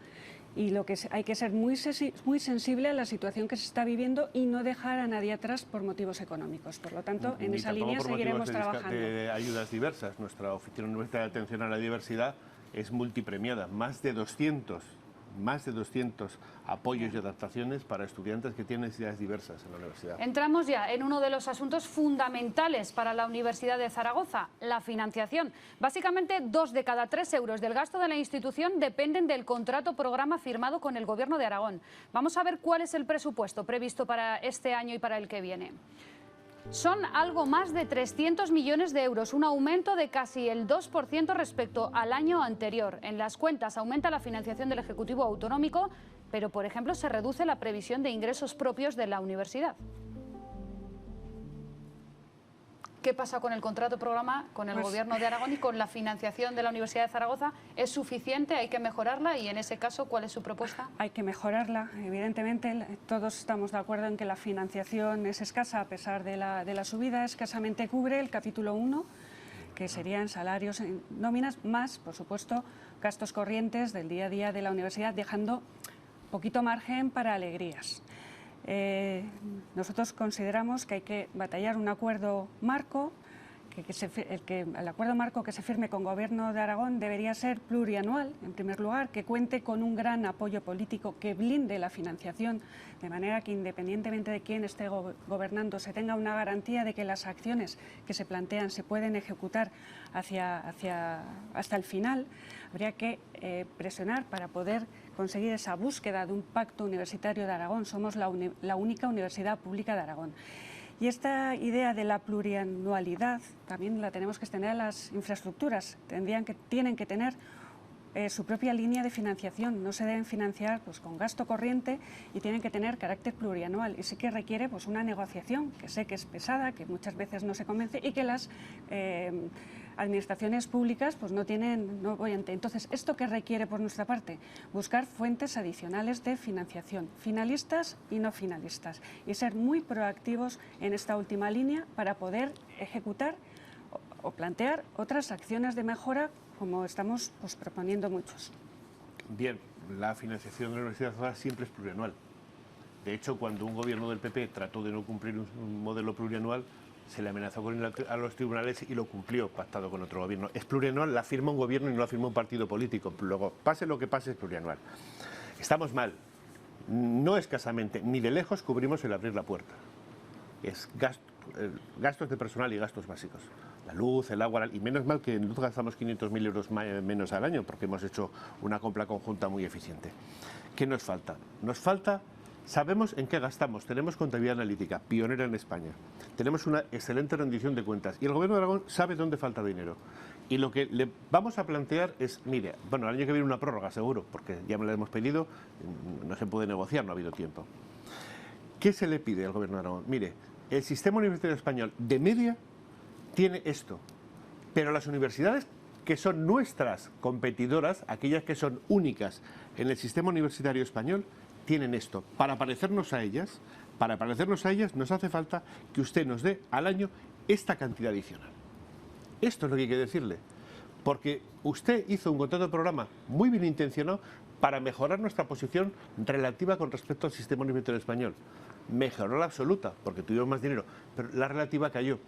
Y lo que hay que ser muy sensible a la situación que se está viviendo y no dejar a nadie atrás por motivos económicos. Por lo tanto, en esa línea seguiremos trabajando. De ayudas diversas. Nuestra Oficina Universitaria de Atención a la Diversidad es multipremiada. Más de 200 apoyos y adaptaciones para estudiantes que tienen necesidades diversas en la universidad. Entramos ya en uno de los asuntos fundamentales para la Universidad de Zaragoza, la financiación. Básicamente, 2 de cada 3 euros del gasto de la institución dependen del contrato programa firmado con el Gobierno de Aragón. Vamos a ver cuál es el presupuesto previsto para este año y para el que viene. Son algo más de 300 millones de euros, un aumento de casi el 2% respecto al año anterior. En las cuentas aumenta la financiación del Ejecutivo Autonómico, pero, por ejemplo, se reduce la previsión de ingresos propios de la universidad. ¿Qué pasa con el contrato programa, con el Gobierno de Aragón y con la financiación de la Universidad de Zaragoza? ¿Es suficiente? ¿Hay que mejorarla? Y en ese caso, ¿cuál es su propuesta? Hay que mejorarla. Evidentemente, todos estamos de acuerdo en que la financiación es escasa, a pesar de la subida. Escasamente cubre el capítulo 1, que serían salarios, nóminas, más, por supuesto, gastos corrientes del día a día de la universidad, dejando poquito margen para alegrías. Nosotros consideramos que hay que batallar un acuerdo marco, el acuerdo marco que se firme con Gobierno de Aragón debería ser plurianual, en primer lugar, que cuente con un gran apoyo político, que blinde la financiación, de manera que independientemente de quién esté gobernando, se tenga una garantía de que las acciones que se plantean se pueden ejecutar hasta el final. Habría que presionar para poder conseguir esa búsqueda de un pacto universitario de Aragón. Somos la única universidad pública de Aragón. Y esta idea de la plurianualidad también la tenemos que extender a las infraestructuras. Tienen que tener su propia línea de financiación. No se deben financiar con gasto corriente y tienen que tener carácter plurianual. Y sí que requiere una negociación, que sé que es pesada, que muchas veces no se convence y que las administraciones públicas no voy. Entonces, ¿esto qué requiere por nuestra parte? Buscar fuentes adicionales de financiación, finalistas y no finalistas, y ser muy proactivos en esta última línea para poder ejecutar o plantear otras acciones de mejora, como estamos proponiendo muchos. Bien, la financiación de la Universidad de Zaragoza siempre es plurianual. De hecho, cuando un gobierno del PP trató de no cumplir un modelo plurianual, se le amenazó con ir a los tribunales y lo cumplió, pactado con otro gobierno. Es plurianual, la firma un gobierno y no la firma un partido político. Luego, pase lo que pase, es plurianual. Estamos mal. No escasamente, ni de lejos cubrimos el abrir la puerta. gastos de personal y gastos básicos. La luz, el agua, y menos mal que en luz gastamos 500.000 euros menos al año porque hemos hecho una compra conjunta muy eficiente. ¿Qué nos falta? Nos falta, sabemos en qué gastamos, tenemos contabilidad analítica, pionera en España, tenemos una excelente rendición de cuentas y el Gobierno de Aragón sabe dónde falta dinero. Y lo que le vamos a plantear es, mire, bueno, el año que viene una prórroga seguro, porque ya me la hemos pedido, no se puede negociar, no ha habido tiempo. ¿Qué se le pide al Gobierno de Aragón? Mire, el sistema universitario español de media tiene esto, pero las universidades que son nuestras competidoras, aquellas que son únicas en el sistema universitario español, tienen esto. Para parecernos a ellas nos hace falta que usted nos dé al año esta cantidad adicional. Esto es lo que hay que decirle, porque usted hizo un contrato de programa muy bien intencionado para mejorar nuestra posición relativa con respecto al sistema universitario español. Mejoró la absoluta, porque tuvimos más dinero, pero la relativa cayó,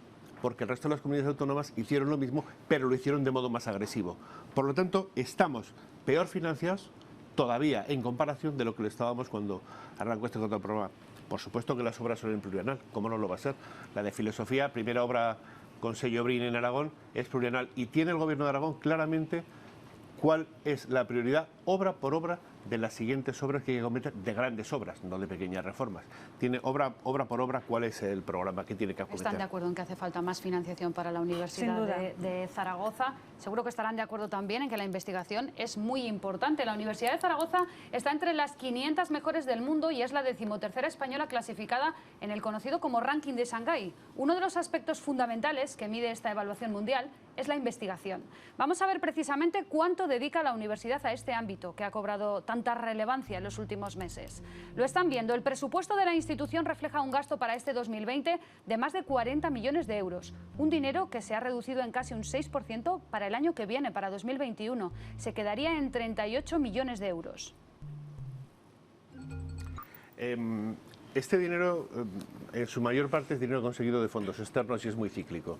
porque el resto de las comunidades autónomas hicieron lo mismo, pero lo hicieron de modo más agresivo. Por lo tanto, estamos peor financiados todavía en comparación de lo que lo estábamos cuando arrancó este contrato de programa. Por supuesto que las obras son en plurianual, ¿cómo no lo va a ser? La de filosofía, primera obra con sello BRIN en Aragón, es plurianual y tiene el Gobierno de Aragón claramente cuál es la prioridad obra por obra de las siguientes obras que hay que cometer, de grandes obras, no de pequeñas reformas. Tiene obra por obra cuál es el programa que tiene que acometer. ¿Están de acuerdo en que hace falta más financiación para la Universidad de Zaragoza? Seguro que estarán de acuerdo también en que la investigación es muy importante. La Universidad de Zaragoza está entre las 500 mejores del mundo y es la 13ª española clasificada en el conocido como ranking de Shanghái. Uno de los aspectos fundamentales que mide esta evaluación mundial es la investigación. Vamos a ver precisamente cuánto dedica la universidad a este ámbito, que ha cobrado tanta relevancia en los últimos meses. Lo están viendo, el presupuesto de la institución refleja un gasto para este 2020 de más de 40 millones de euros, un dinero que se ha reducido en casi un 6% para el año que viene, para 2021. Se quedaría en 38 millones de euros. Este dinero, en su mayor parte, es dinero conseguido de fondos externos y es muy cíclico.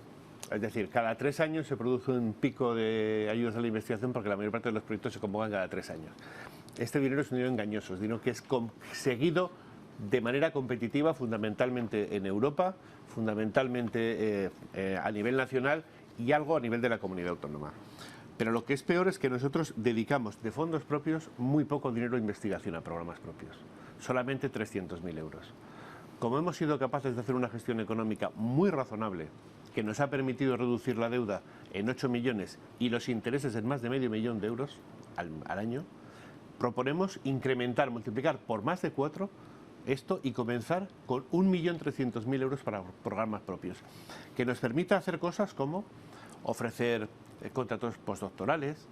Es decir, cada 3 años se produce un pico de ayudas a la investigación porque la mayor parte de los proyectos se convocan cada 3 años. Este dinero es un dinero engañoso, es dinero que es conseguido de manera competitiva, fundamentalmente en Europa, fundamentalmente a nivel nacional y algo a nivel de la comunidad autónoma. Pero lo que es peor es que nosotros dedicamos de fondos propios muy poco dinero a investigación, a programas propios, solamente 300.000 euros. Como hemos sido capaces de hacer una gestión económica muy razonable, que nos ha permitido reducir la deuda en 8 millones y los intereses en más de medio millón de euros al año, proponemos incrementar, multiplicar por más de 4 esto y comenzar con 1.300.000 euros para programas propios, que nos permita hacer cosas como ofrecer contratos postdoctorales,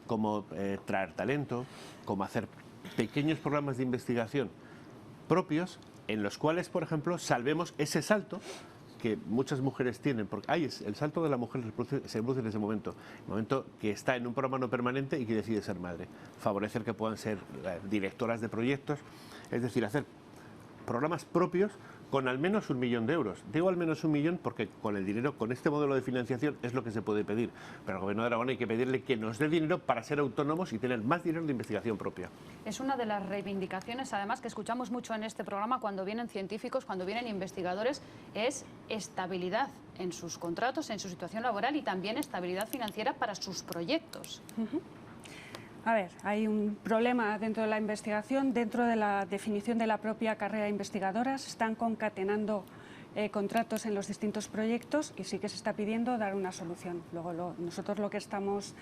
como traer talento, como hacer pequeños programas de investigación propios en los cuales, por ejemplo, salvemos ese salto que muchas mujeres tienen, porque el salto de la mujer se produce en ese momento, el momento que está en un programa no permanente y que decide ser madre. Favorecer que puedan ser directoras de proyectos, es decir, hacer programas propios con al menos 1 millón de euros. Digo al menos 1 millón porque con el dinero, con este modelo de financiación es lo que se puede pedir. Pero al Gobierno de Aragón hay que pedirle que nos dé dinero para ser autónomos y tener más dinero de investigación propia. Es una de las reivindicaciones, además, que escuchamos mucho en este programa cuando vienen científicos, cuando vienen investigadores, es estabilidad en sus contratos, en su situación laboral y también estabilidad financiera para sus proyectos. A ver, hay un problema dentro de la investigación, dentro de la definición de la propia carrera investigadora, se están concatenando contratos en los distintos proyectos y sí que se está pidiendo dar una solución. Luego nosotros lo que estamos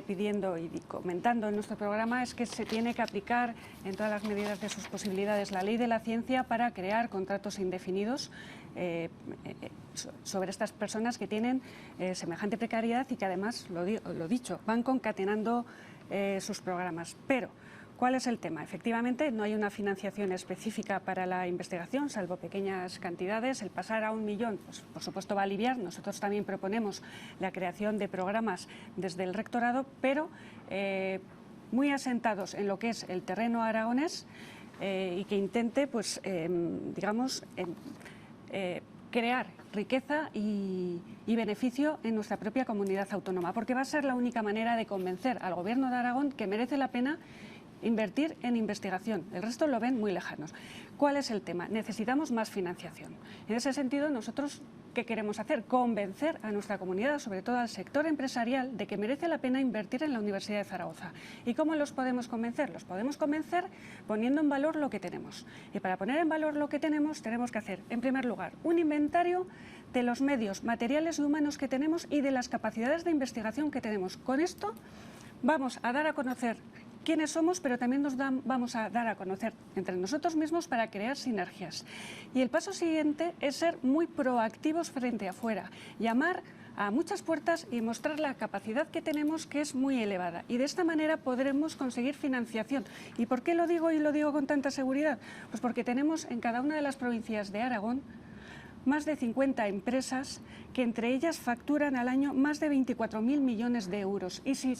pidiendo y comentando en nuestro programa es que se tiene que aplicar en todas las medidas de sus posibilidades la ley de la ciencia para crear contratos indefinidos sobre estas personas que tienen semejante precariedad y que además, lo dicho, van concatenando sus programas. Pero, ¿cuál es el tema? Efectivamente, no hay una financiación específica para la investigación, salvo pequeñas cantidades. El pasar a 1 millón, pues, por supuesto, va a aliviar. Nosotros también proponemos la creación de programas desde el rectorado, pero muy asentados en lo que es el terreno aragonés y que intente, pues, digamos, crear riqueza y beneficio en nuestra propia comunidad autónoma, porque va a ser la única manera de convencer al Gobierno de Aragón que merece la pena invertir en investigación. El resto lo ven muy lejanos. ¿Cuál es el tema? Necesitamos más financiación. En ese sentido, nosotros ¿Qué queremos hacer? Convencer a nuestra comunidad, sobre todo al sector empresarial, de que merece la pena invertir en la Universidad de Zaragoza. ¿Y cómo los podemos convencer? Los podemos convencer poniendo en valor lo que tenemos. Y para poner en valor lo que tenemos que hacer, en primer lugar, un inventario de los medios materiales y humanos que tenemos y de las capacidades de investigación que tenemos. Con esto vamos a dar a conocer quiénes somos, pero también vamos a dar a conocer entre nosotros mismos para crear sinergias. Y el paso siguiente es ser muy proactivos frente afuera, llamar a muchas puertas y mostrar la capacidad que tenemos, que es muy elevada. Y de esta manera podremos conseguir financiación. ¿Y por qué lo digo y lo digo con tanta seguridad? Pues porque tenemos en cada una de las provincias de Aragón más de 50 empresas que entre ellas facturan al año más de 24.000 millones de euros. Y si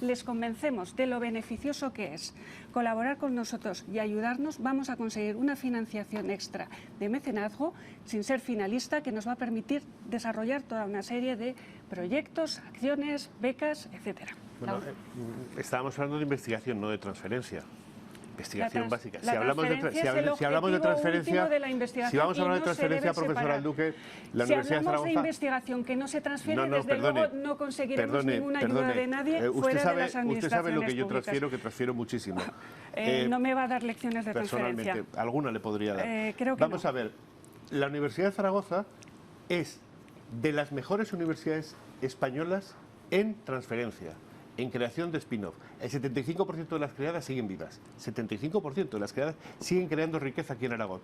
les convencemos de lo beneficioso que es colaborar con nosotros y ayudarnos, vamos a conseguir una financiación extra de mecenazgo, sin ser finalista, que nos va a permitir desarrollar toda una serie de proyectos, acciones, becas, etcétera. Bueno, estábamos hablando de investigación, no de transferencia. Investigación básica. Si hablamos de transferencia, si vamos a hablar de transferencia, profesora Duque, la Universidad de Zaragoza... Si hablamos de investigación que no se transfiere, desde luego no conseguiremos ninguna ayuda de nadie fuera de las administraciones Usted sabe lo que yo públicas. transfiero, que transfiero muchísimo. No me va a dar lecciones de transferencia. Personalmente, alguna le podría dar. Creo que Vamos a ver, la Universidad de Zaragoza es de las mejores universidades españolas en transferencia, en creación de spin-off. El 75% de las creadas siguen vivas. 75% de las creadas siguen creando riqueza aquí en Aragón.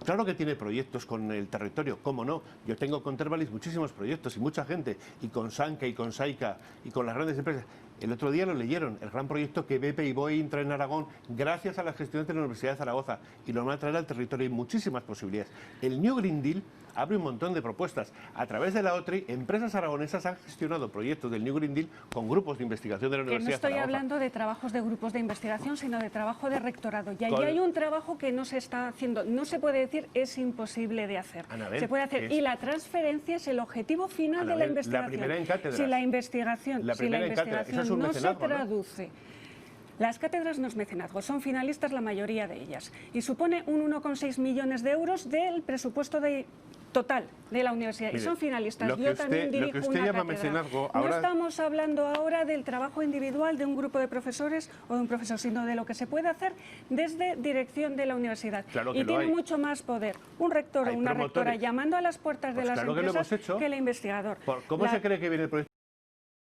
Claro que tiene proyectos con el territorio, ¿cómo no? Yo tengo con Tervalis muchísimos proyectos y mucha gente, y con Sanca y con Saica y con las grandes empresas. El otro día lo leyeron, el gran proyecto que BP y Boeing traen a Aragón gracias a las gestiones de la Universidad de Zaragoza, y lo van a traer al territorio. Hay muchísimas posibilidades. El New Green Deal abre un montón de propuestas. A través de la OTRI, empresas aragonesas han gestionado proyectos del New Green Deal con grupos de investigación de la Universidad de Zaragoza. No estoy hablando de trabajos de grupos de investigación, sino de trabajo de rectorado. Y ahí hay un trabajo que no se está haciendo. No se puede decir es imposible de hacer. Anabel, se puede hacer. Y la transferencia es el objetivo final de la investigación. La primera en cátedras. Si la investigación, no se traduce... Las cátedras no es mecenazgo, son finalistas la mayoría de ellas. Y supone un 1,6 millones de euros del presupuesto total de la universidad. Mire, y son finalistas. Yo también dirijo una cátedra. No estamos hablando ahora del trabajo individual de un grupo de profesores o de un profesor, sino de lo que se puede hacer desde dirección de la universidad. Claro que y tiene mucho más poder un rector o una rectora llamando a las puertas de las empresas que el investigador. ¿Cómo se cree que viene el proyecto?